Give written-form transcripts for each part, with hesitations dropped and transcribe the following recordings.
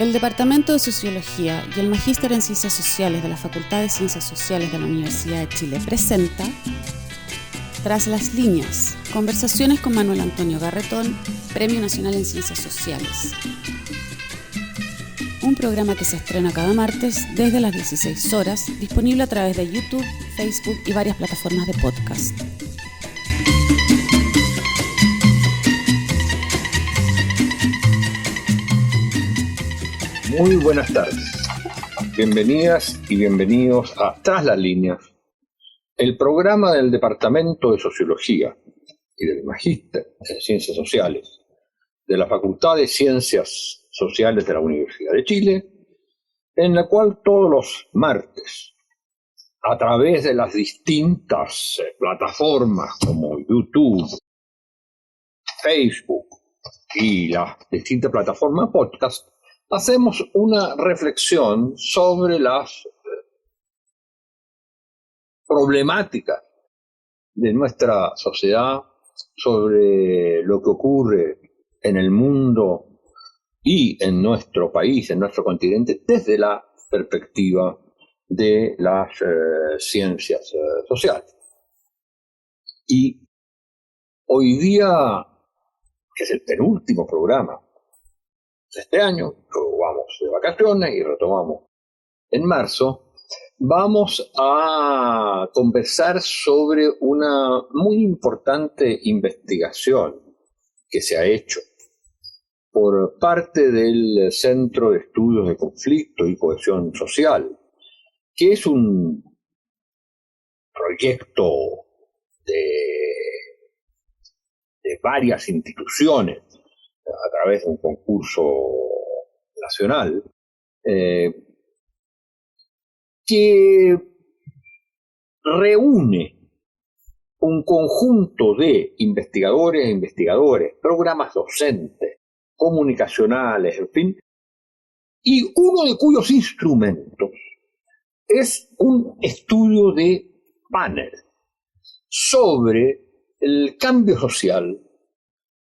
El Departamento de Sociología y el Magíster en Ciencias Sociales de la Facultad de Ciencias Sociales de la Universidad de Chile presenta Tras las líneas, conversaciones con Manuel Antonio Garretón, Premio Nacional en Ciencias Sociales. Un programa que se estrena cada martes desde las 16 horas, disponible a través de YouTube, Facebook y varias plataformas de podcast. Muy buenas tardes. Bienvenidas y bienvenidos a Tras las líneas, el programa del Departamento de Sociología y del Magíster en Ciencias Sociales de la Facultad de Ciencias Sociales de la Universidad de Chile, en la cual todos los martes, a través de las distintas plataformas como YouTube, Facebook y las distintas plataformas podcast, hacemos una reflexión sobre las problemáticas de nuestra sociedad, sobre lo que ocurre en el mundo y en nuestro país, en nuestro continente, desde la perspectiva de las ciencias sociales. Y hoy día, que es el penúltimo programa de este año, luego vamos de vacaciones y retomamos en marzo, vamos a conversar sobre una muy importante investigación que se ha hecho por parte del Centro de Estudios de Conflicto y Cohesión Social, que es un proyecto de varias instituciones a través de un concurso nacional, que reúne un conjunto de investigadores e investigadores, programas docentes, comunicacionales, en fin, y uno de cuyos instrumentos es un estudio de panel sobre el cambio social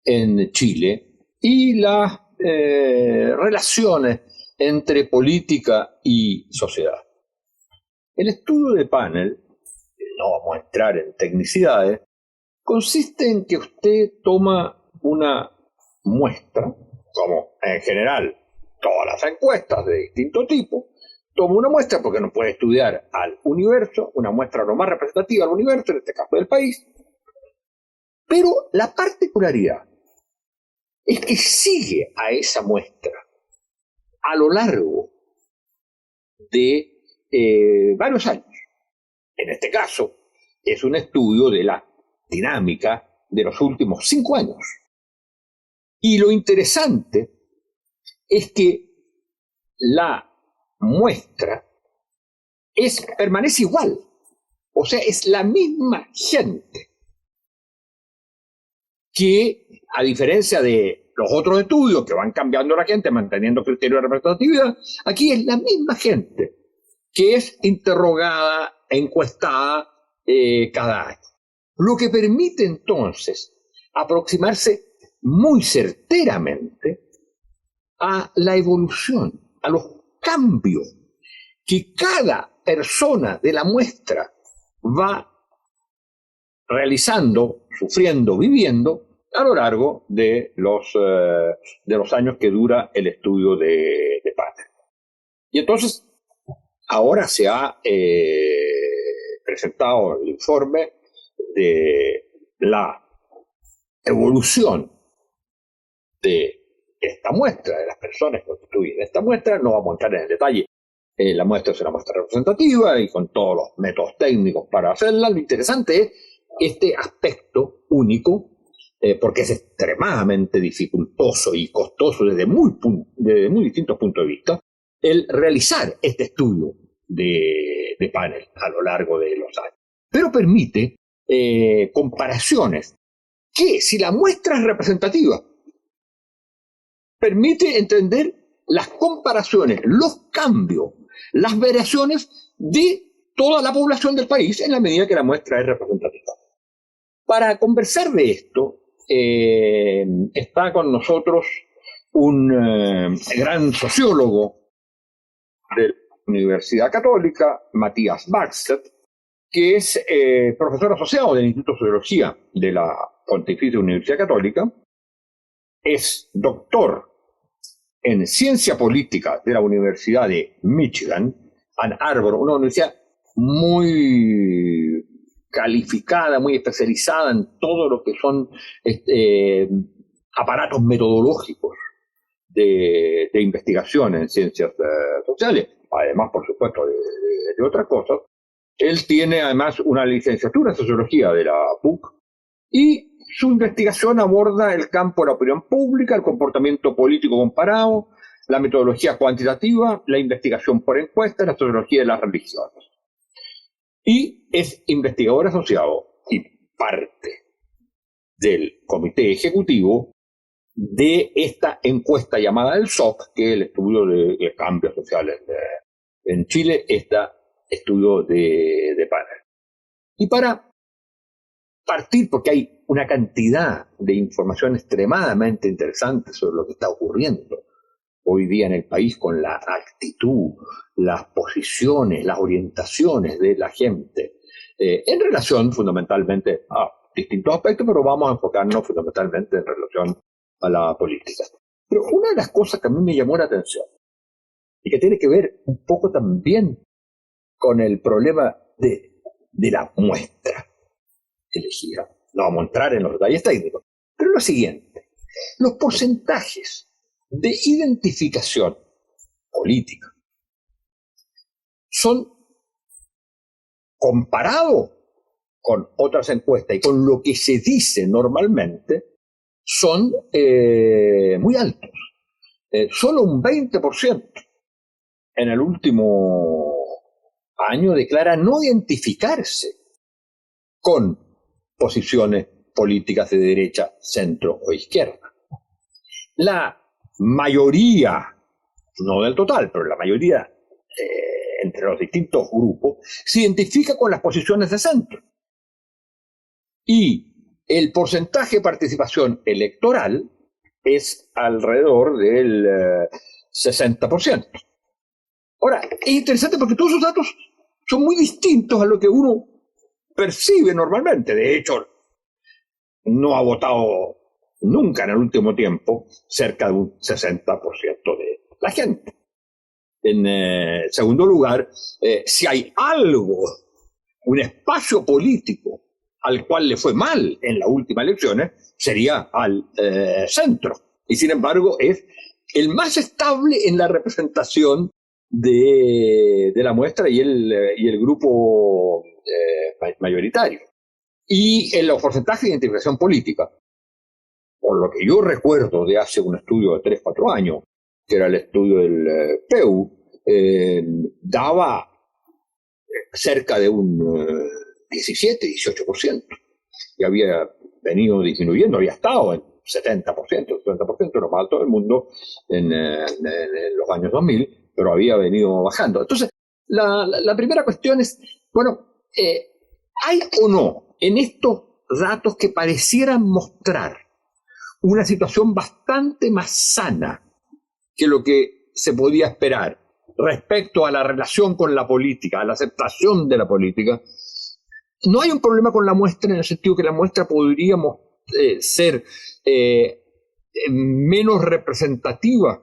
en Chile y las relaciones entre política y sociedad. El estudio de panel, no vamos a entrar en tecnicidades, consiste en que usted toma una muestra, como en general todas las encuestas de distinto tipo, toma una muestra porque no puede estudiar al universo, una muestra lo más representativa del universo, en este caso del país, pero la particularidad es que sigue a esa muestra a lo largo de varios años. En este caso, es un estudio de la dinámica de los últimos 5 años. Y lo interesante es que la muestra permanece igual. O sea, es la misma gente que, a diferencia de los otros estudios que van cambiando la gente, manteniendo criterios de representatividad, aquí es la misma gente que es interrogada, encuestada cada año. Lo que permite entonces aproximarse muy certeramente a la evolución, a los cambios que cada persona de la muestra va realizando, sufriendo, viviendo a lo largo de los años que dura el estudio de panel. Y entonces, ahora se ha presentado el informe de la evolución de esta muestra, de las personas que constituyen esta muestra. No vamos a entrar en el detalle. La muestra es una muestra representativa y con todos los métodos técnicos para hacerla. Lo interesante es este aspecto único, porque es extremadamente dificultoso y costoso desde muy distintos puntos de vista, el realizar este estudio de panel a lo largo de los años. Pero permite comparaciones que, si la muestra es representativa, permite entender las comparaciones, los cambios, las variaciones de toda la población del país en la medida que la muestra es representativa. Para conversar de esto, está con nosotros un gran sociólogo de la Universidad Católica, Matías Bäckstedt, que es profesor asociado del Instituto de Sociología de la Pontificia Universidad Católica, es doctor en Ciencia Política de la Universidad de Michigan, Ann Arbor, una universidad muy calificada, muy especializada en todo lo que son aparatos metodológicos de investigación en ciencias sociales, además, por supuesto, de otras cosas. Él tiene además una licenciatura en Sociología de la PUC y su investigación aborda el campo de la opinión pública, el comportamiento político comparado, la metodología cuantitativa, la investigación por encuestas, la sociología de las religiones. Y es investigador asociado y parte del comité ejecutivo de esta encuesta llamada el SOC, que es el estudio de cambios sociales en Chile, este estudio de panel. Y para partir, porque hay una cantidad de información extremadamente interesante sobre lo que está ocurriendo hoy día en el país con la actitud, las posiciones, las orientaciones de la gente, en relación fundamentalmente a distintos aspectos, pero vamos a enfocarnos fundamentalmente en relación a la política. Pero una de las cosas que a mí me llamó la atención, y que tiene que ver un poco también con el problema de la muestra elegida, no vamos a entrar en los detalles técnicos, pero lo siguiente: los porcentajes de identificación política son, comparados con otras encuestas y con lo que se dice normalmente, son muy altos. Solo un 20% en el último año declara no identificarse con posiciones políticas de derecha, centro o izquierda. La mayoría, no del total, pero la mayoría entre los distintos grupos, se identifica con las posiciones de centro. Y el porcentaje de participación electoral es alrededor del 60%. Ahora, es interesante porque todos esos datos son muy distintos a lo que uno percibe normalmente. De hecho, no ha votado nunca en el último tiempo cerca de un 60% de la gente. En segundo lugar, si hay algo, un espacio político al cual le fue mal en las últimas elecciones, sería al centro. Y sin embargo, es el más estable en la representación de la muestra y el grupo mayoritario. Y en los porcentajes de identificación política, por lo que yo recuerdo de hace un estudio de 3-4 años, que era el estudio del PEU, daba cerca de un 17-18%, y había venido disminuyendo, había estado en 70%, 70%, lo más alto del mundo en los años 2000, pero había venido bajando. Entonces, la primera cuestión es, bueno, ¿hay o no en estos datos que parecieran mostrar una situación bastante más sana que lo que se podía esperar respecto a la relación con la política, a la aceptación de la política? No hay un problema con la muestra en el sentido que la muestra podría ser menos representativa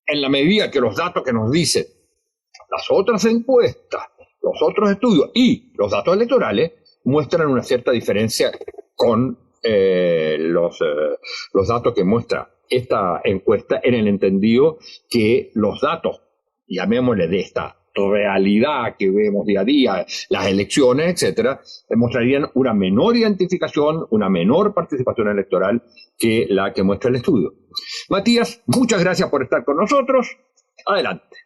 en la medida que los datos que nos dicen las otras encuestas, los otros estudios y los datos electorales muestran una cierta diferencia con los datos que muestra esta encuesta, en el entendido que los datos, llamémosle, de esta realidad que vemos día a día, las elecciones, etcétera, mostrarían una menor identificación, una menor participación electoral que la que muestra el estudio. Matías, muchas gracias por estar con nosotros. Adelante.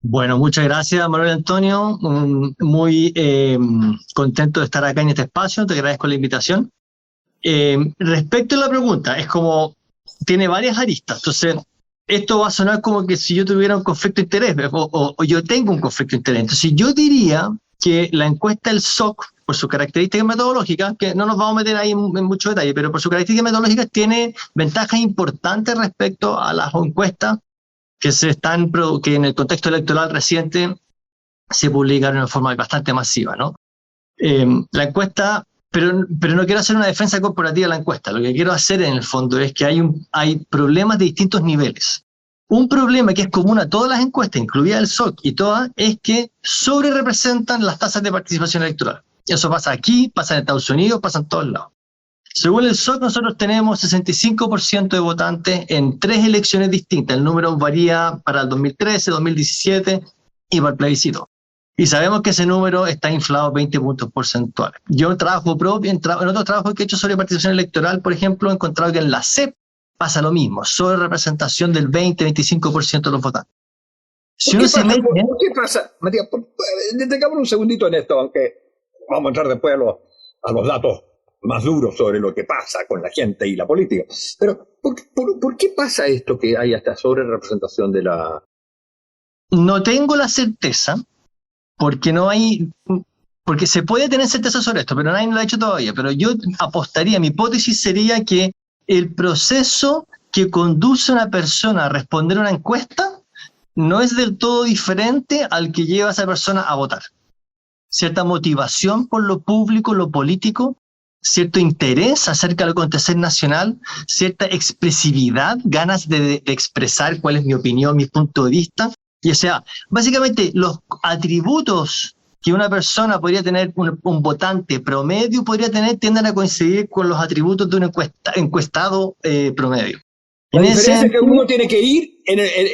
Bueno, muchas gracias, Manuel Antonio. Muy contento de estar acá en este espacio. Te agradezco la invitación. Respecto a la pregunta, es como, tiene varias aristas. Entonces, esto va a sonar como que si yo tuviera un conflicto de interés o yo tengo un conflicto de interés. Entonces, yo diría que la encuesta del SOC, por sus características metodológicas, que no nos vamos a meter ahí en mucho detalle, pero por sus características metodológicas tiene ventajas importantes respecto a las encuestas que en el contexto electoral reciente se publicaron de forma bastante masiva, ¿no? La encuesta, pero no quiero hacer una defensa corporativa de la encuesta. Lo que quiero hacer en el fondo es que hay problemas de distintos niveles. Un problema que es común a todas las encuestas, incluida el SOC y todas, es que sobrerepresentan las tasas de participación electoral. Eso pasa aquí, pasa en Estados Unidos, pasa en todos lados. Según el SOC, nosotros tenemos 65% de votantes en 3 elecciones distintas. El número varía para el 2013, 2017 y para el plebiscito. Y sabemos que ese número está inflado 20 puntos porcentuales. Yo trabajo propio, en otros trabajos que he hecho sobre participación electoral, por ejemplo, he encontrado que en la CEP pasa lo mismo, sobre representación del 20-25% de los votantes. Si uno se mete... ¿Por qué pasa? Matías, detengamos un segundito en esto, aunque vamos a entrar después a los datos más duros sobre lo que pasa con la gente y la política. Pero, ¿por qué pasa esto que hay esta sobre representación de la...? No tengo la certeza, porque se puede tener certeza sobre esto, pero nadie lo ha hecho todavía. Pero yo apostaría, mi hipótesis sería que el proceso que conduce a una persona a responder una encuesta no es del todo diferente al que lleva a esa persona a votar. Cierta motivación por lo público, lo político, cierto interés acerca del acontecer nacional, cierta expresividad, ganas de expresar cuál es mi opinión, mi punto de vista. Y o sea, básicamente los atributos que una persona podría tener, un votante promedio podría tener, tienden a coincidir con los atributos de un encuestado promedio. La diferencia es que uno tiene que ir,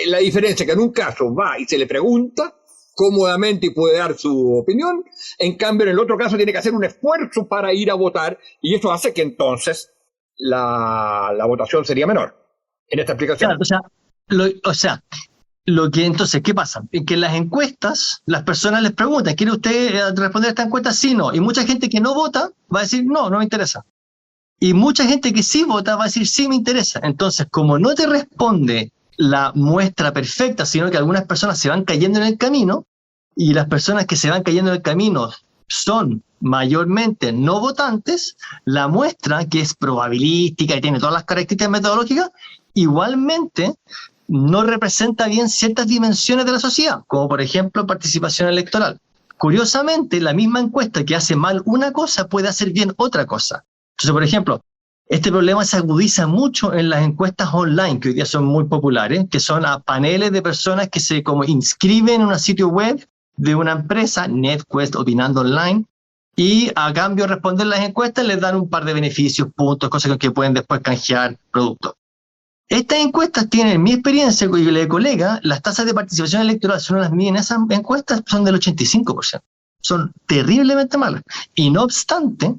la diferencia es que en un caso va y se le pregunta cómodamente y puede dar su opinión, en cambio en el otro caso tiene que hacer un esfuerzo para ir a votar, y eso hace que entonces la votación sería menor. En esta explicación. Claro, entonces, ¿qué pasa? Que en las encuestas, las personas les preguntan, ¿quiere usted responder a esta encuesta? Sí, no. Y mucha gente que no vota va a decir, no me interesa. Y mucha gente que sí vota va a decir, sí, me interesa. Entonces, como no te responde la muestra perfecta, sino que algunas personas se van cayendo en el camino, y las personas que se van cayendo en el camino son mayormente no votantes, la muestra, que es probabilística y tiene todas las características metodológicas, igualmente no representa bien ciertas dimensiones de la sociedad, como por ejemplo participación electoral. Curiosamente, la misma encuesta que hace mal una cosa puede hacer bien otra cosa. Entonces, por ejemplo, este problema se agudiza mucho en las encuestas online, que hoy día son muy populares, que son a paneles de personas que se como inscriben en un sitio web de una empresa, NetQuest, Opinando Online, y a cambio de responder las encuestas les dan un par de beneficios, puntos, cosas con que pueden después canjear productos. Estas encuestas tienen, en mi experiencia y la de colega, las tasas de participación electoral, si uno las mide en esas encuestas, son del 85%. Son terriblemente malas. Y no obstante,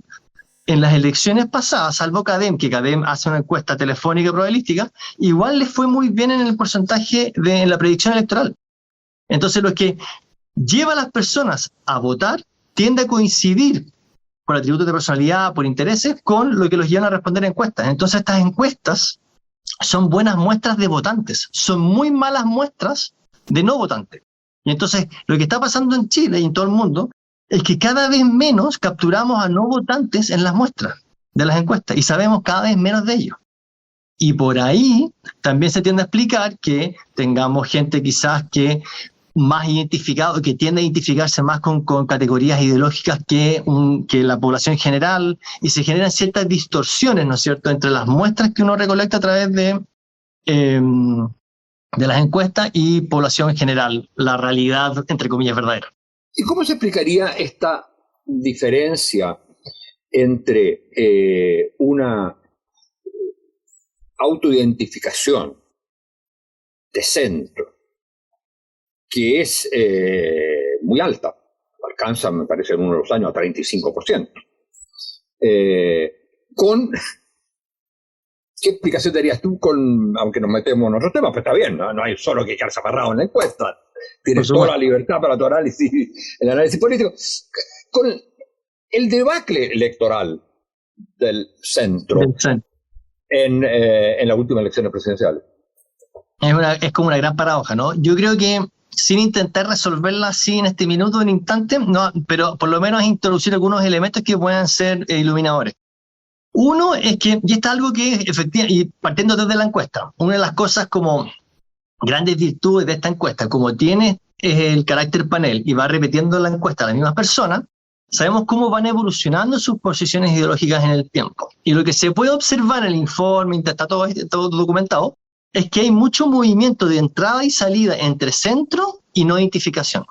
en las elecciones pasadas, salvo CADEM, que CADEM hace una encuesta telefónica probabilística, igual les fue muy bien en el porcentaje en la predicción electoral. Entonces, lo que lleva a las personas a votar tiende a coincidir por atributos de personalidad, por intereses, con lo que los llevan a responder encuestas. Entonces, estas encuestas son buenas muestras de votantes, son muy malas muestras de no votantes. Y entonces, lo que está pasando en Chile y en todo el mundo es que cada vez menos capturamos a no votantes en las muestras de las encuestas y sabemos cada vez menos de ellos. Y por ahí también se tiende a explicar que tengamos gente quizás que más identificado, que tiende a identificarse más con categorías ideológicas que la población en general, y se generan ciertas distorsiones, ¿no es cierto?, entre las muestras que uno recolecta a través de las encuestas y población en general, la realidad, entre comillas, verdadera. ¿Y cómo se explicaría esta diferencia entre una autoidentificación de centro, que es muy alta, alcanza, me parece, en uno de los años a 35%, ¿qué explicación darías tú aunque nos metemos en otros temas? Pues está bien, no hay solo que quedarse amarrado en la encuesta, tienes toda la libertad para tu análisis, el análisis político, con el debacle electoral del centro en las últimas elecciones presidenciales. Es como una gran paradoja, ¿no? Yo creo que sin intentar resolverla así en este minuto, en instante, no, pero por lo menos introducir algunos elementos que puedan ser iluminadores. Uno es que, y esto es algo que efectivamente, y partiendo desde la encuesta, una de las cosas como grandes virtudes de esta encuesta, como tiene el carácter panel y va repitiendo la encuesta a las mismas personas, sabemos cómo van evolucionando sus posiciones ideológicas en el tiempo. Y lo que se puede observar en el informe, está todo documentado, es que hay mucho movimiento de entrada y salida entre centro y no identificación.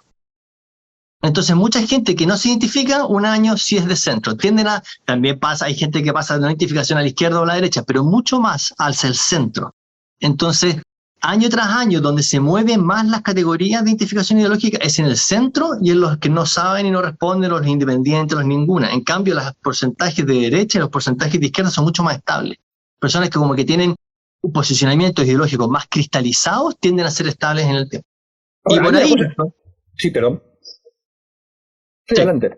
Entonces, mucha gente que no se identifica, un año sí es de centro. También pasa, hay gente que pasa de no identificación a la izquierda o a la derecha, pero mucho más hacia el centro. Entonces, año tras año, donde se mueven más las categorías de identificación ideológica es en el centro y en los que no saben y no responden, los independientes, los ninguna. En cambio, los porcentajes de derecha y los porcentajes de izquierda son mucho más estables. Personas que como que tienen posicionamientos ideológicos más cristalizados tienden a ser estables en el tiempo. Ahora, y por ahí... Sí, perdón. Sí, adelante.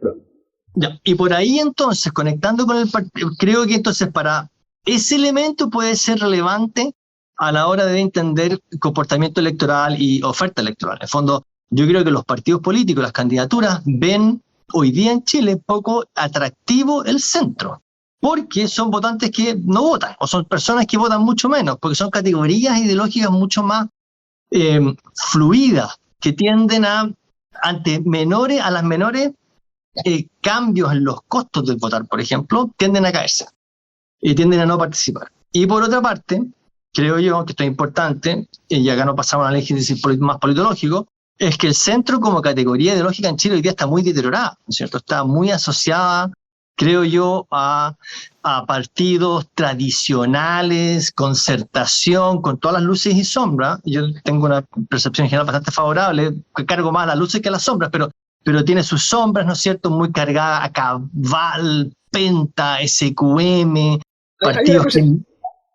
Ya, y por ahí entonces, conectando con el partido, creo que entonces para ese elemento puede ser relevante a la hora de entender comportamiento electoral y oferta electoral. En el fondo, yo creo que los partidos políticos, las candidaturas, ven hoy día en Chile poco atractivo el centro, porque son votantes que no votan, o son personas que votan mucho menos, porque son categorías ideológicas mucho más fluidas, que tienden a las menores cambios en los costos del votar, por ejemplo, tienden a caerse y tienden a no participar. Y por otra parte, creo yo que esto es importante, y acá no pasamos a un análisis más politológico, es que el centro como categoría ideológica en Chile hoy día está muy deteriorada, ¿no es cierto? Está muy asociada, creo yo, a partidos tradicionales, concertación, con todas las luces y sombras. Yo tengo una percepción general bastante favorable, que cargo más a las luces que a las sombras, pero tiene sus sombras, ¿no es cierto?, muy cargadas a Cabal, Penta, SQM, partidos...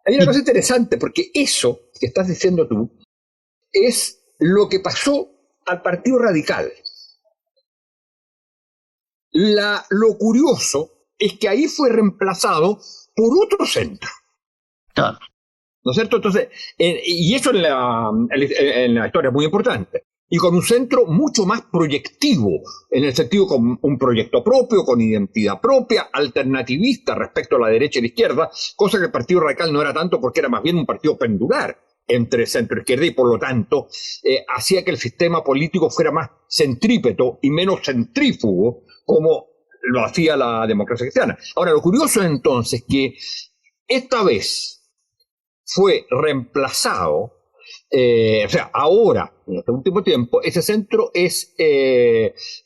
Hay una cosa interesante, porque eso que estás diciendo tú es lo que pasó al Partido Radical. Lo curioso es que ahí fue reemplazado por otro centro. Claro. ¿No es cierto? Entonces, y eso en la historia es muy importante. Y con un centro mucho más proyectivo, en el sentido con un proyecto propio, con identidad propia, alternativista respecto a la derecha y la izquierda, cosa que el Partido Radical no era tanto porque era más bien un partido pendular entre centro e izquierda y por lo tanto hacía que el sistema político fuera más centrípeto y menos centrífugo como lo hacía la democracia cristiana. Ahora, lo curioso es entonces que esta vez fue reemplazado, o sea, ahora, en este último tiempo, ese centro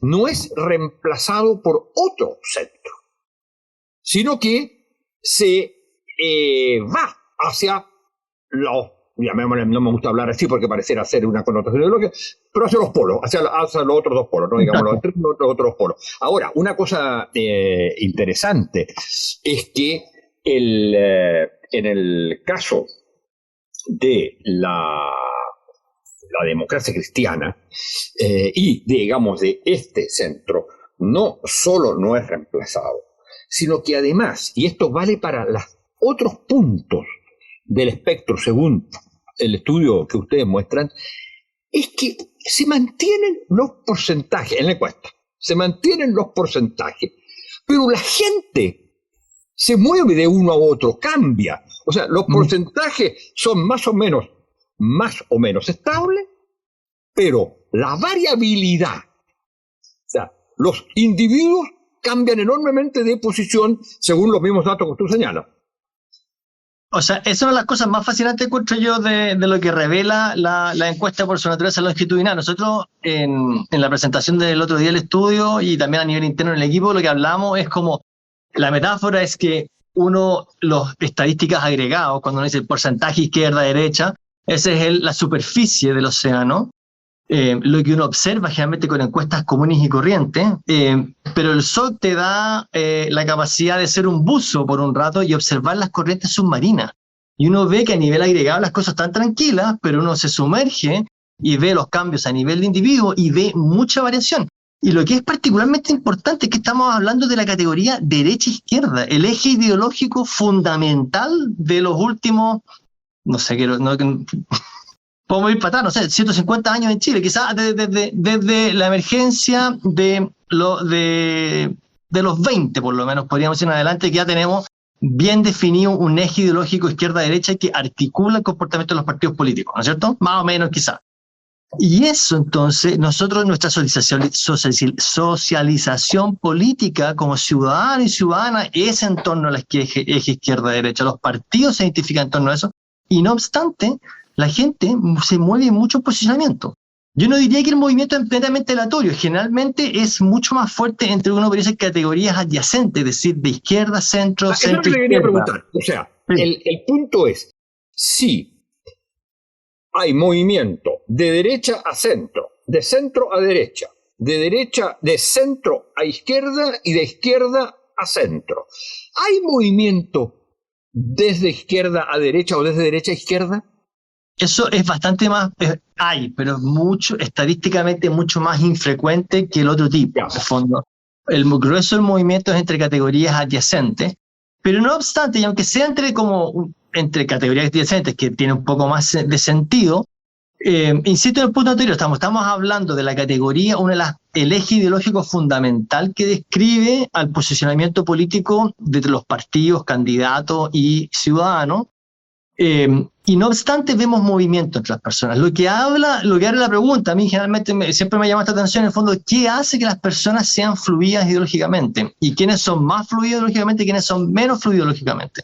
no es reemplazado por otro centro, sino que se va hacia los, no me gusta hablar así porque pareciera ser una connotación ideológica, pero hacia los polos, hacia los otros dos polos, ¿no? Digamos, los otros polos. Ahora, una cosa interesante es que en el caso de la democracia cristiana y, digamos, de este centro, no solo no es reemplazado, sino que además, y esto vale para los otros puntos del espectro según el estudio que ustedes muestran, es que se mantienen los porcentajes, en la encuesta, se mantienen los porcentajes, pero la gente se mueve de uno a otro, cambia. O sea, los porcentajes son más o menos estables, pero la variabilidad, o sea, los individuos cambian enormemente de posición según los mismos datos que tú señalas. O sea, esa es una de las cosas más fascinantes, encuentro yo, de lo que revela la encuesta por su naturaleza longitudinal. Nosotros, en la presentación del otro día del estudio y también a nivel interno en el equipo, lo que hablamos es como, la metáfora es que los estadísticas agregados, cuando uno dice el porcentaje izquierda-derecha, esa es la superficie del océano, lo que uno observa generalmente con encuestas comunes y corrientes, pero el sol te da la capacidad de ser un buzo por un rato y observar las corrientes submarinas. Y uno ve que a nivel agregado las cosas están tranquilas, pero uno se sumerge y ve los cambios a nivel de individuo y ve mucha variación. Y lo que es particularmente importante es que estamos hablando de la categoría derecha-izquierda, el eje ideológico fundamental de los últimos, no sé, podemos ir para atrás, no sé, 150 años en Chile, quizás desde la emergencia de los 20, por lo menos, podríamos decir en adelante, que ya tenemos bien definido un eje ideológico izquierda-derecha que articula el comportamiento de los partidos políticos, ¿no es cierto? Más o menos, quizás. Y eso, entonces, nosotros, nuestra socialización política como ciudadano y ciudadana es en torno al eje izquierda-derecha. Los partidos se identifican en torno a eso, y no obstante, la gente se mueve en muchos posicionamientos. Yo no diría que el movimiento es completamente aleatorio, generalmente es mucho más fuerte entre uno de esas categorías adyacentes, es decir, de izquierda, centro, Eso es lo que le quería preguntar. O sea, sí. el punto es, si hay movimiento de derecha a centro, de centro a derecha, de centro a izquierda y de izquierda a centro, ¿hay movimiento desde izquierda a derecha o desde derecha a izquierda? Eso es bastante más, pero es estadísticamente mucho más infrecuente que el otro tipo. En el fondo, el grueso del movimiento es entre categorías adyacentes, pero no obstante, y aunque sea entre categorías adyacentes que tiene un poco más de sentido, insisto en el punto anterior, estamos hablando de la categoría, el eje ideológico fundamental que describe al posicionamiento político de los partidos, candidatos y ciudadanos. Y no obstante vemos movimiento entre las personas. Lo que abre la pregunta, a mí generalmente siempre me llama esta atención en el fondo, ¿qué hace que las personas sean fluidas ideológicamente? ¿Y quiénes son más fluidos ideológicamente y quiénes son menos fluidos ideológicamente?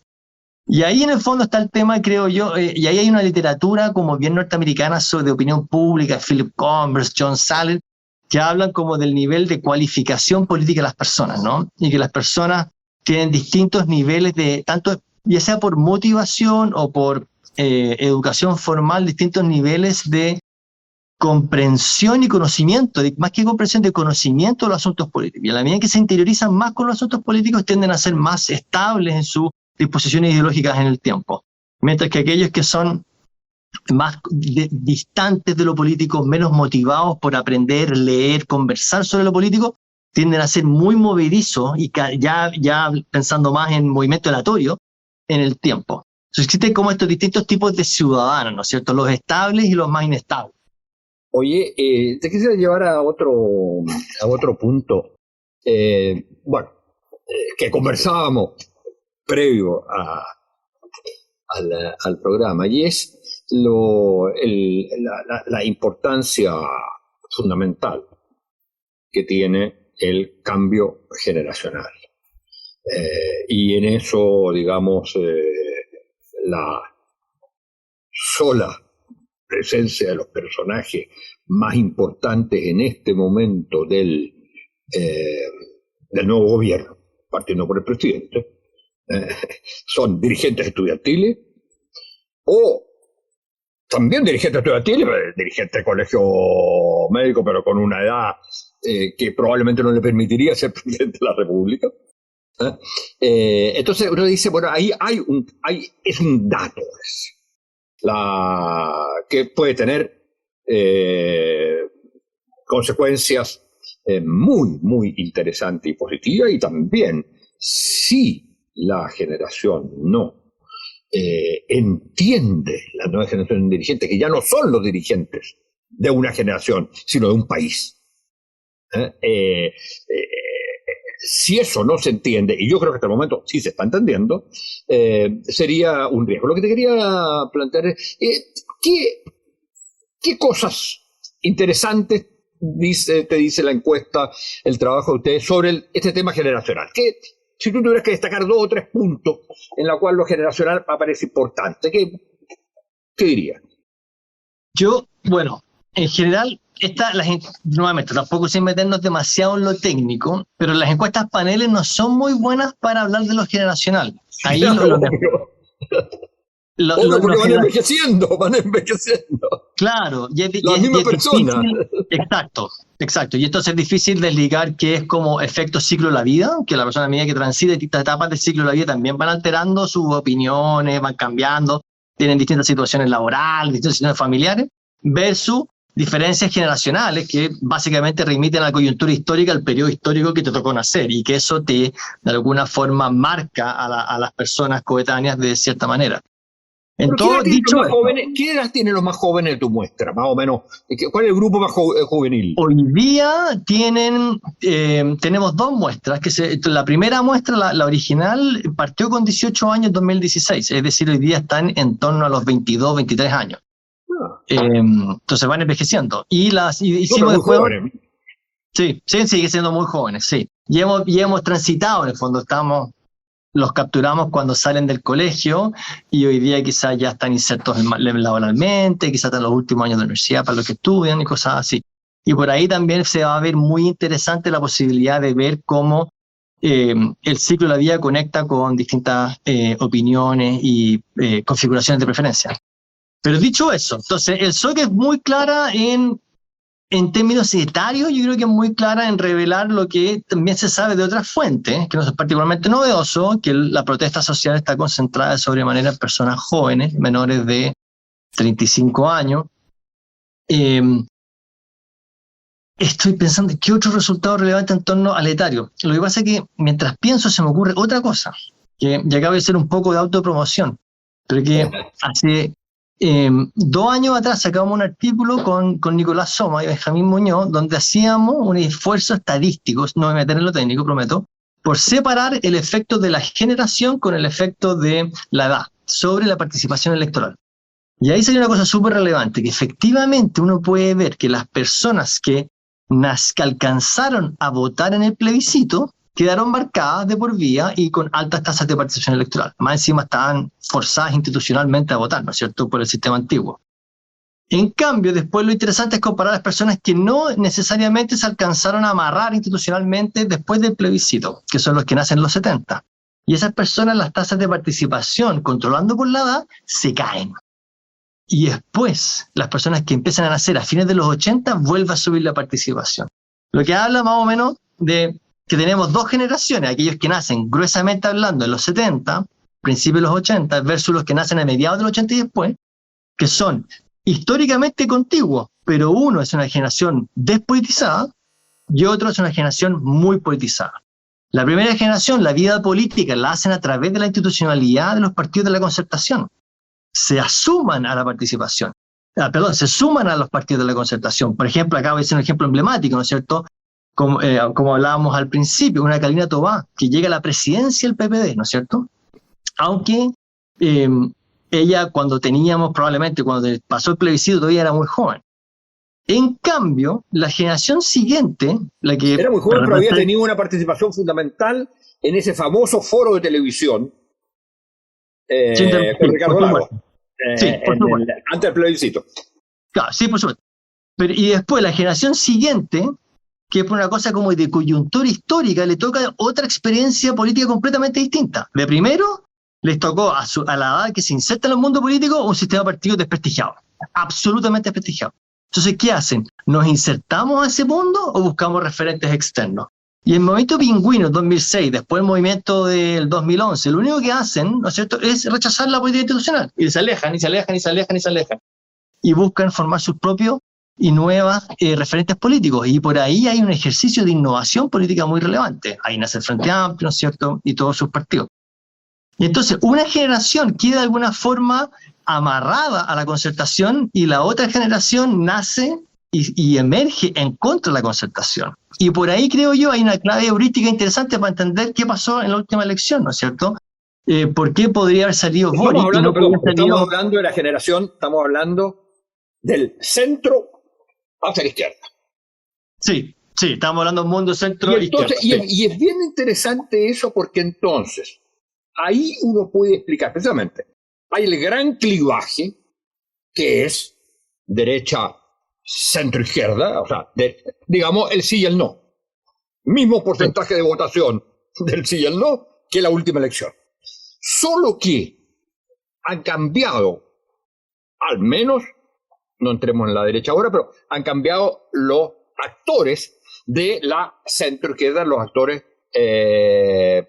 Y ahí en el fondo está el tema, creo yo, y ahí hay una literatura como bien norteamericana de opinión pública, Philip Converse, John Salley, que hablan como del nivel de cualificación política de las personas, ¿no? Y que las personas tienen distintos niveles de, tanto ya sea por motivación o por educación formal, distintos niveles de comprensión y conocimiento, más que comprensión, de conocimiento de los asuntos políticos. Y a la medida que se interiorizan más con los asuntos políticos, tienden a ser más estables en sus disposiciones ideológicas en el tiempo. Mientras que aquellos que son más distantes de lo político, menos motivados por aprender, leer, conversar sobre lo político, tienden a ser muy movedizos y ya pensando más en movimiento aleatorio en el tiempo. Entonces existen como estos distintos tipos de ciudadanos, ¿no es cierto? Los estables y los más inestables. Oye, te quisiera llevar a otro punto. Que conversábamos previo al programa, y es la importancia fundamental que tiene el cambio generacional. Y en eso, digamos, la sola presencia de los personajes más importantes en este momento del nuevo gobierno, partiendo por el presidente, son dirigentes estudiantiles o también dirigentes estudiantiles, dirigentes de colegio médico, pero con una edad que probablemente no le permitiría ser presidente de la República. Entonces uno dice, bueno, ahí es un dato que puede tener consecuencias muy, muy interesantes y positivas, y también si la generación no entiende, la nueva generación de dirigentes, que ya no son los dirigentes de una generación, sino de un país. Si eso no se entiende, y yo creo que hasta el momento sí se está entendiendo, sería un riesgo. Lo que te quería plantear es, ¿qué cosas interesantes te dice la encuesta, el trabajo de ustedes sobre este tema generacional? Si tú tuvieras que destacar 2 o 3 puntos en la cual lo generacional aparece importante, ¿qué dirías? En general, nuevamente, tampoco sin meternos demasiado en lo técnico, pero las encuestas paneles no son muy buenas para hablar de lo generacional. Ahí porque van envejeciendo. Claro, las mismas personas. Exacto. Y entonces es difícil desligar que es como efecto ciclo de la vida, que la persona a medida que transita distintas etapas del ciclo de la vida también van alterando sus opiniones, van cambiando, tienen distintas situaciones laborales, distintas situaciones familiares, versus diferencias generacionales que básicamente remiten a la coyuntura histórica, al periodo histórico que te tocó nacer, y que eso de alguna forma marca a las personas coetáneas de cierta manera. En todo, dicho esto, ¿qué edad tienen los más jóvenes de tu muestra, más o menos? ¿Cuál es el grupo más juvenil? Hoy día tenemos dos muestras. La primera muestra, la original, partió con 18 años en 2016, es decir, hoy día están en torno a los 22, 23 años. Entonces van envejeciendo. Y hicimos después... Sí, sigue siendo muy jóvenes, sí. Y hemos transitado, en el fondo, los capturamos cuando salen del colegio y hoy día quizás ya están insertos laboralmente, quizás están en los últimos años de universidad para los que estudian y cosas así. Y por ahí también se va a ver muy interesante la posibilidad de ver cómo el ciclo de la vida conecta con distintas opiniones y configuraciones de preferencia. Pero dicho eso, entonces el SOC es muy clara en términos etarios, yo creo que es muy clara en revelar lo que también se sabe de otras fuentes, que no es particularmente novedoso, que la protesta social está concentrada de sobremanera en personas jóvenes, menores de 35 años. Estoy pensando, ¿qué otro resultado relevante en torno al etario? Lo que pasa es que mientras pienso se me ocurre otra cosa, que ya acaba de ser un poco de autopromoción, pero que hace 2 años atrás sacamos un artículo con Nicolás Soma y Benjamín Muñoz, donde hacíamos un esfuerzo estadístico, no me voy a meter en lo técnico, prometo, por separar el efecto de la generación con el efecto de la edad sobre la participación electoral. Y ahí salió una cosa súper relevante, que efectivamente uno puede ver que las personas que alcanzaron a votar en el plebiscito quedaron marcadas de por vida y con altas tasas de participación electoral. Más encima estaban forzadas institucionalmente a votar, ¿no es cierto?, por el sistema antiguo. En cambio, después lo interesante es comparar a las personas que no necesariamente se alcanzaron a amarrar institucionalmente después del plebiscito, que son los que nacen en los 70. Y esas personas, las tasas de participación, controlando por la edad, se caen. Y después, las personas que empiezan a nacer a fines de los 80, vuelve a subir la participación. Lo que habla más o menos de que tenemos dos generaciones, aquellos que nacen gruesamente hablando en los 70, principios de los 80, versus los que nacen a mediados de los 80 y después, que son históricamente contiguos, pero uno es una generación despolitizada y otro es una generación muy politizada. La primera generación, la vida política la hacen a través de la institucionalidad de los partidos de la Concertación. Se asuman a la participación. Se suman a los partidos de la Concertación. Por ejemplo, acá voy a decir un ejemplo emblemático, ¿no es cierto?, como hablábamos al principio, una Carolina Tobá, que llega a la presidencia del PPD, ¿no es cierto? Aunque ella, cuando pasó el plebiscito, todavía era muy joven. En cambio, la generación siguiente, la que... Era muy joven, pero había tenido una participación fundamental en ese famoso foro de televisión con Ricardo Lagos, antes del plebiscito. Claro, sí, por supuesto. Y después, la generación siguiente, que es por una cosa como de coyuntura histórica, le toca otra experiencia política completamente distinta. De primero, les tocó a la edad que se inserta en el mundo político un sistema de partidos desprestigiado, absolutamente desprestigiado. Entonces, ¿qué hacen? ¿Nos insertamos a ese mundo o buscamos referentes externos? Y el movimiento Pingüino 2006, después el movimiento del 2011, lo único que hacen, ¿no es cierto?, es rechazar la política institucional. Y se alejan, y se alejan, y se alejan, y se alejan. Y buscan formar sus propios y nuevas referentes políticos. Y por ahí hay un ejercicio de innovación política muy relevante. Ahí nace el Frente Amplio, ¿no es cierto?, y todos sus partidos. Y entonces, una generación queda de alguna forma amarrada a la Concertación y la otra generación nace y emerge en contra de la Concertación. Y por ahí, creo yo, hay una clave heurística interesante para entender qué pasó en la última elección, ¿no es cierto? ¿Por qué podría haber salido Boric? Estamos hablando de la generación, estamos hablando del centro hacia la izquierda. Sí, estamos hablando de un mundo centro-izquierda. Y es bien interesante eso, porque entonces ahí uno puede explicar, precisamente, hay el gran clivaje que es derecha centro-izquierda, o sea, digamos el sí y el no. Mismo porcentaje de votación del sí y el no que la última elección. Solo que han cambiado, al menos, no entremos en la derecha ahora, pero han cambiado los actores de la centro-izquierda, los actores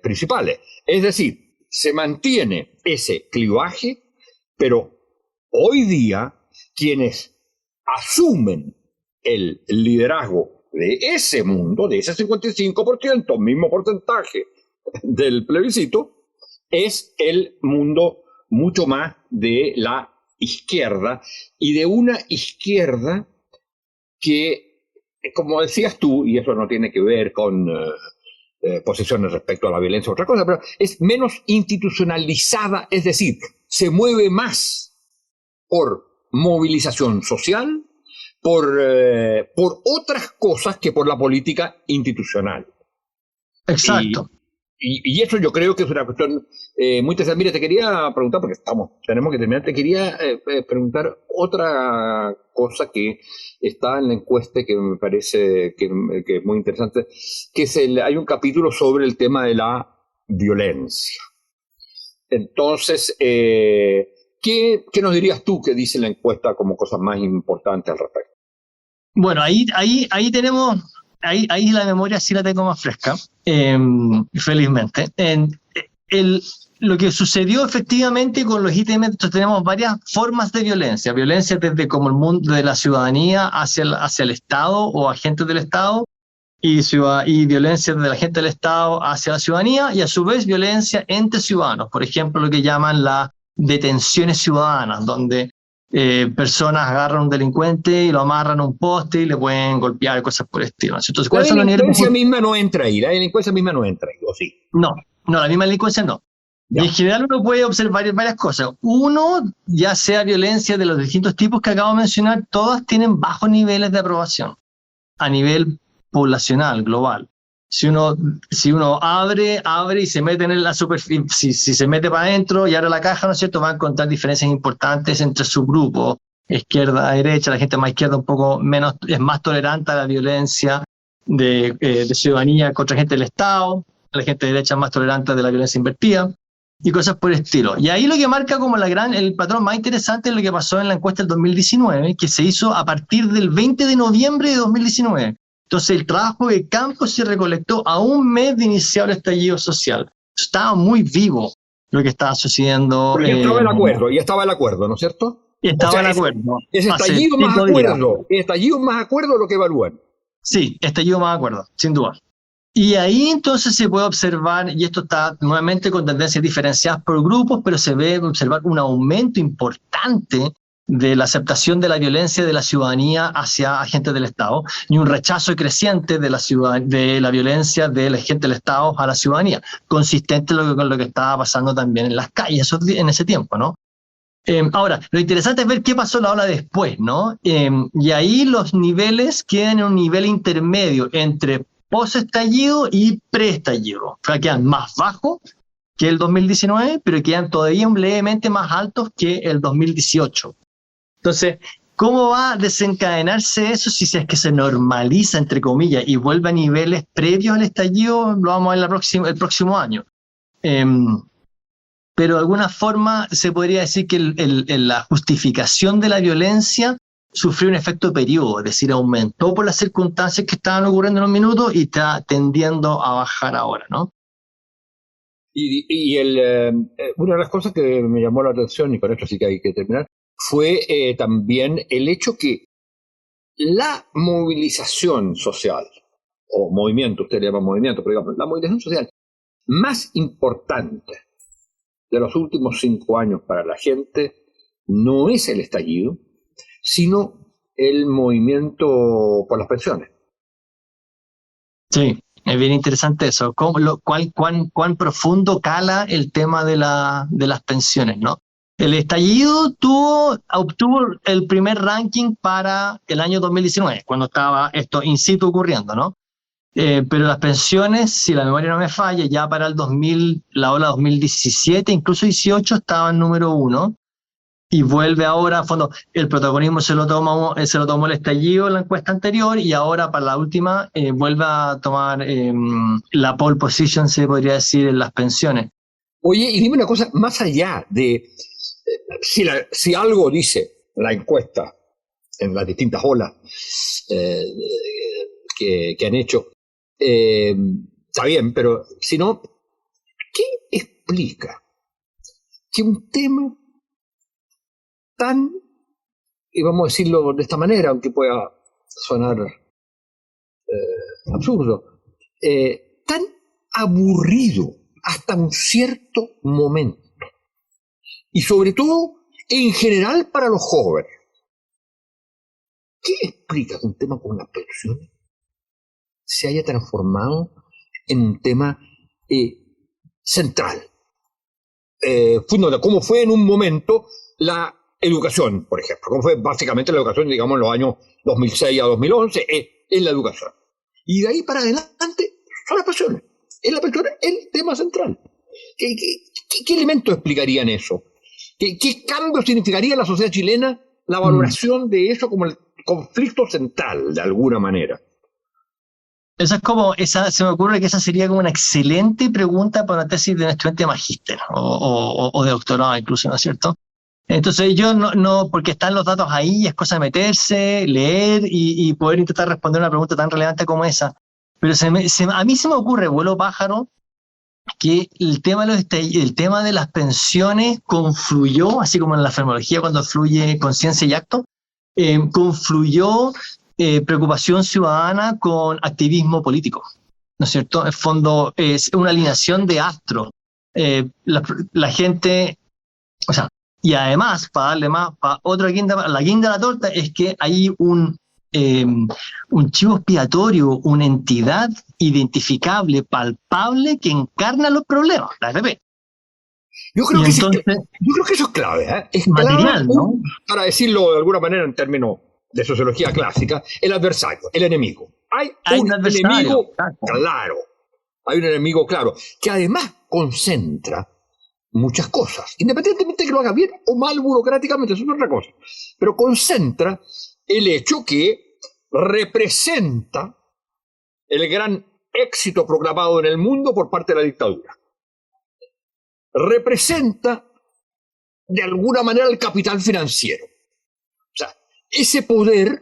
principales. Es decir, se mantiene ese clivaje, pero hoy día quienes asumen el liderazgo de ese mundo, de ese 55%, mismo porcentaje del plebiscito, es el mundo mucho más de la izquierda, y de una izquierda que, como decías tú, y eso no tiene que ver con posiciones respecto a la violencia o otra cosa, pero es menos institucionalizada, es decir, se mueve más por movilización social, por otras cosas que por la política institucional. Exacto. Y eso yo creo que es una cuestión muy interesante. Mira, te quería preguntar, porque tenemos que terminar, te quería preguntar otra cosa que está en la encuesta que me parece que es muy interesante, que es hay un capítulo sobre el tema de la violencia. Entonces, ¿qué nos dirías tú que dice la encuesta como cosas más importantes al respecto? Bueno, ahí tenemos, ahí la memoria sí la tengo más fresca, felizmente. Lo que sucedió efectivamente con los ítems, entonces tenemos varias formas de violencia. Violencia desde como el mundo de la ciudadanía hacia el Estado o agentes del Estado, y violencia desde la gente del Estado hacia la ciudadanía, y a su vez violencia entre ciudadanos. Por ejemplo, lo que llaman las detenciones ciudadanas, donde personas agarran a un delincuente y lo amarran a un poste y le pueden golpear, cosas por el estilo. Entonces, La ¿cuáles son los niveles? delincuencia misma no entra ahí, ¿o sí? No, la misma delincuencia no. Ya. Y en general uno puede observar varias cosas. Uno, ya sea violencia de los distintos tipos que acabo de mencionar, todas tienen bajos niveles de aprobación a nivel poblacional, global. Si uno abre y se mete en la superficie, si se mete para adentro y abre la caja, ¿no es cierto?, va a encontrar diferencias importantes entre subgrupos, izquierda, derecha. La gente más izquierda un poco menos, es más tolerante a la violencia de ciudadanía contra gente del Estado. La gente de derecha es más tolerante de la violencia invertida y cosas por el estilo. Y ahí lo que marca como el patrón más interesante es lo que pasó en la encuesta del 2019, que se hizo a partir del 20 de noviembre de 2019. Entonces el trabajo de campo se recolectó a un mes de iniciar el estallido social. Estaba muy vivo lo que estaba sucediendo. Pero ya estaba el acuerdo, ¿no es cierto? Estaba el acuerdo. Es estallido más acuerdo. Estallido más acuerdo lo que evalúan. Sí, estallido más acuerdo, sin duda. Y ahí entonces se puede observar, y esto está nuevamente con tendencias diferenciadas por grupos, pero se ve observar un aumento importante de la aceptación de la violencia de la ciudadanía hacia agentes del Estado y un rechazo creciente de la violencia de la gente del Estado a la ciudadanía, consistente con lo que estaba pasando también en las calles en ese tiempo, ¿no? Ahora, lo interesante es ver qué pasó la ola después, ¿no? Y ahí los niveles quedan en un nivel intermedio entre post-estallido y pre-estallido. O sea, quedan más bajos que el 2019, pero quedan todavía levemente más altos que el 2018. Entonces, ¿cómo va a desencadenarse eso si es que se normaliza, entre comillas, y vuelve a niveles previos al estallido? Lo vamos a ver el próximo año. Pero de alguna forma se podría decir que la justificación de la violencia sufrió un efecto periodo, es decir, aumentó por las circunstancias que estaban ocurriendo en un minuto y está tendiendo a bajar ahora, ¿no? Y una de las cosas que me llamó la atención, y con esto sí que hay que terminar, fue también el hecho que la movilización social, o movimiento, usted le llama movimiento, pero digamos, la movilización social más importante de los últimos 5 años para la gente no es el estallido, sino el movimiento por las pensiones. Sí, es bien interesante eso. ¿Cuán profundo cala el tema de las pensiones, ¿no? El estallido obtuvo el primer ranking para el año 2019, cuando estaba esto in situ ocurriendo, ¿no? Pero las pensiones, si la memoria no me falla, ya para la ola 2017, incluso 18, estaba en número 1. Y vuelve ahora, a fondo, el protagonismo se lo tomó el estallido en la encuesta anterior, y ahora para la última vuelve a tomar la pole position, se podría decir, en las pensiones. Oye, y dime una cosa, más allá de si algo dice la encuesta en las distintas olas que han hecho, está bien, pero si no, ¿qué explica que un tema tan, y vamos a decirlo de esta manera, aunque pueda sonar absurdo, tan aburrido hasta un cierto momento, y sobre todo en general para los jóvenes. ¿Qué explica que un tema como las pensiones se haya transformado en un tema central? Fundamental, como fue en un momento la educación, por ejemplo, como fue básicamente la educación, digamos, en los años 2006 a 2011, es la educación. Y de ahí para adelante son las pensiones. Es la pensión el tema central. ¿Qué elementos explicarían eso? ¿Qué cambio significaría en la sociedad chilena la valoración de eso como el conflicto central, de alguna manera? Se me ocurre que esa sería como una excelente pregunta para una tesis de un estudiante de magíster o de doctorado incluso, ¿no es cierto? Entonces yo no, porque están los datos ahí, es cosa de meterse, leer y poder intentar responder una pregunta tan relevante como esa. Pero a mí se me ocurre, vuelo pájaro, que el tema de las pensiones confluyó, así como en la fenomenología cuando fluye conciencia y acto, confluyó preocupación ciudadana con activismo político, ¿no es cierto? En el fondo es una alineación de astros. La gente, o sea, y además, para darle más, la guinda de la torta es que hay un chivo expiatorio, una entidad identificable, palpable, que encarna los problemas, la AFP. Yo creo que eso es clave, ¿eh? Es material, clave, ¿no? Para decirlo de alguna manera en términos de sociología clásica, el adversario, el enemigo. Hay un enemigo claro, hay un enemigo claro, que además concentra muchas cosas, independientemente de que lo haga bien o mal burocráticamente, eso es otra cosa, pero concentra el hecho que representa el gran éxito proclamado en el mundo por parte de la dictadura. Representa de alguna manera el capital financiero. O sea, ese poder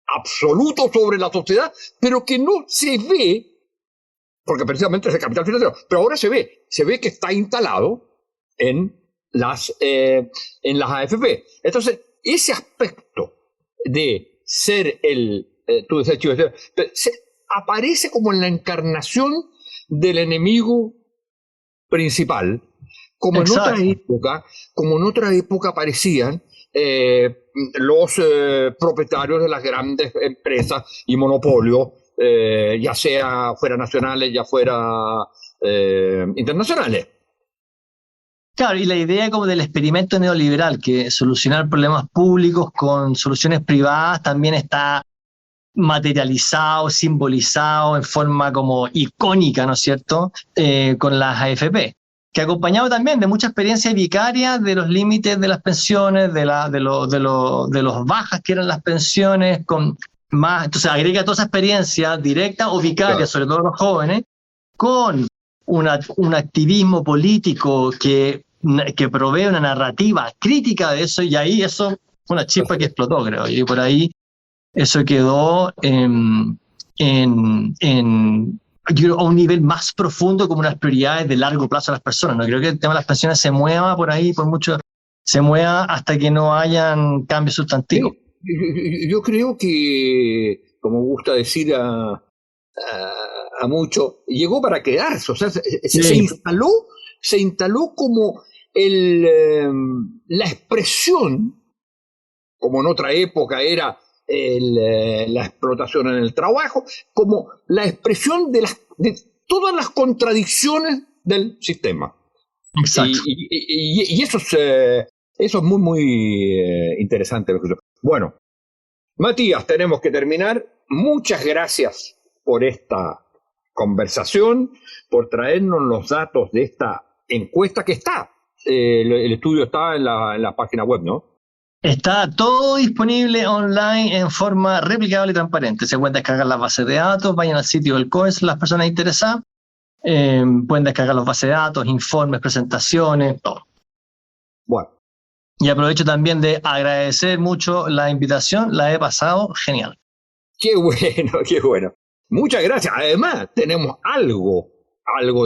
absoluto sobre la sociedad, pero que no se ve, porque precisamente es el capital financiero, pero ahora se ve que está instalado en las AFP. Entonces, ese aspecto de ser tú decías, Chivo, aparece como en la encarnación del enemigo principal, como en otra época aparecían los propietarios de las grandes empresas y monopolios, ya sea fuera nacionales, ya fuera internacionales. Claro, y la idea como del experimento neoliberal, que solucionar problemas públicos con soluciones privadas también está materializado, simbolizado en forma como icónica, ¿no es cierto?, con las AFP, que acompañado también de mucha experiencia vicaria de los límites de las pensiones, de los bajas que eran las pensiones, entonces agrega toda esa experiencia directa o vicaria, claro, sobre todo los jóvenes, con un activismo político que provee una narrativa crítica de eso, y ahí eso fue una chispa que explotó, creo, y por ahí eso quedó yo creo, a un nivel más profundo como unas prioridades de largo plazo a las personas. No creo que el tema de las pensiones se mueva por ahí, se mueva hasta que no hayan cambios sustantivos. Sí, yo creo que, como gusta decir a muchos, llegó para quedarse. O sea, se instaló como la expresión, como en otra época era la explotación en el trabajo, como la expresión de todas las contradicciones del sistema. Exacto. Y eso es muy, muy interesante. Bueno, Matías, tenemos que terminar. Muchas gracias por esta conversación, por traernos los datos de esta encuesta que está. El estudio está en la página web, ¿no? Está todo disponible online en forma replicable y transparente. Se pueden descargar las bases de datos, vayan al sitio del COES, las personas interesadas, pueden descargar las bases de datos, informes, presentaciones, todo. Bueno. Y aprovecho también de agradecer mucho la invitación, la he pasado genial. Qué bueno, qué bueno. Muchas gracias. Además, tenemos algo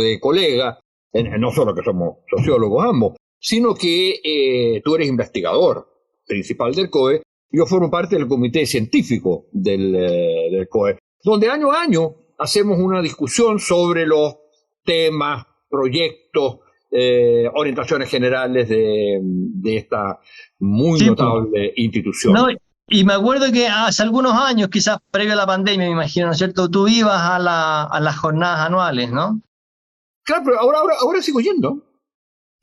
de colega, no solo que somos sociólogos ambos, sino que tú eres investigador principal del COE. Yo formo parte del comité científico del COE, donde año a año hacemos una discusión sobre los temas, proyectos orientaciones generales de esta muy notable institución. No, y me acuerdo que hace algunos años, quizás previo a la pandemia, me imagino, ¿no es cierto? Tú ibas a las jornadas anuales, ¿no? Claro, pero ahora sigo yendo.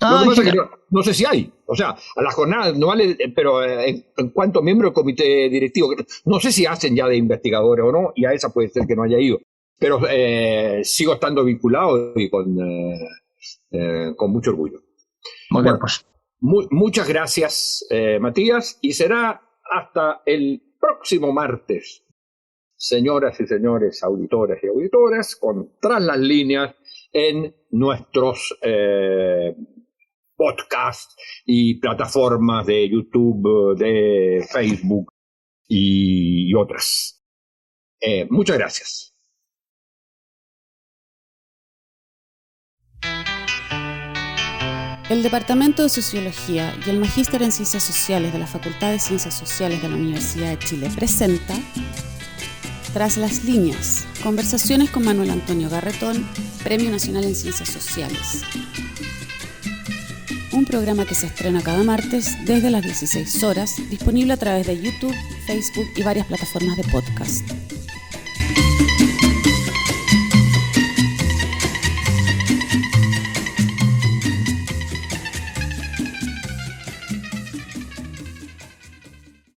Lo que pasa es que no sé si hay. O sea, a las jornadas anuales, pero en cuanto miembro del comité directivo, no sé si hacen ya de investigadores o no, y a esa puede ser que no haya ido. Pero sigo estando vinculado y con mucho orgullo. Bueno, pues. Muchas gracias, Matías, y será hasta el próximo martes, señoras y señores auditores y auditoras, con Tras las Líneas en nuestros podcasts y plataformas de YouTube, de Facebook y otras. Muchas gracias. El Departamento de Sociología y el Magíster en Ciencias Sociales de la Facultad de Ciencias Sociales de la Universidad de Chile presenta Tras las Líneas, conversaciones con Manuel Antonio Garretón, Premio Nacional en Ciencias Sociales. Un programa que se estrena cada martes desde las 16 horas, disponible a través de YouTube, Facebook y varias plataformas de podcast.